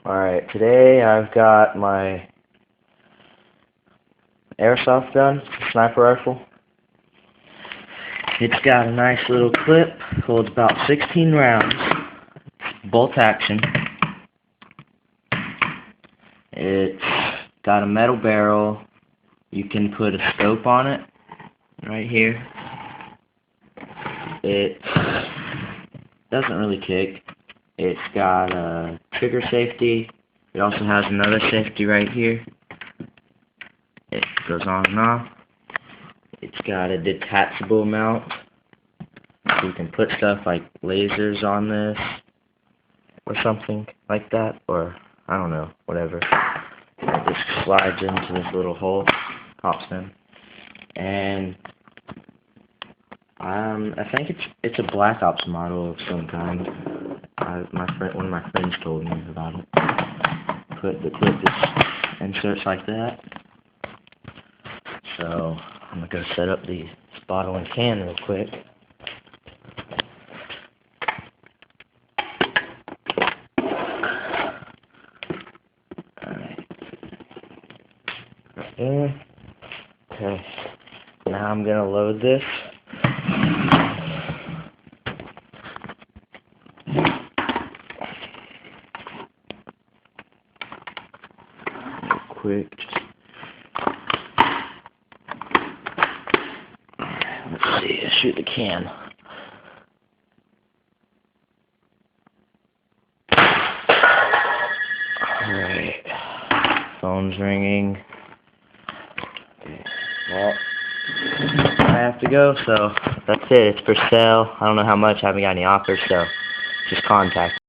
Alright, today I've got my airsoft gun, sniper rifle. It's got a nice little clip, holds about 16 rounds, bolt action. It's got a metal barrel. You can put a scope on it, right here. It doesn't really kick. It's got a trigger safety. It also has another safety right here. It goes on and off. It's got a detachable mount, so you can put stuff like lasers on this, or something like that, or I don't know, whatever. It just slides into this little hole, pops in, and I think it's a Black Ops model of some kind. One of my friends told me about it. The clip just inserts like that. So I'm gonna go set up the bottle and can real quick. Alright. Right there. Okay. Now I'm gonna load this. Quick. Let's see. Shoot the can. Alright. Phone's ringing. Okay. Well, I have to go, so that's it. It's for sale. I don't know how much. I haven't got any offers, so just contact me.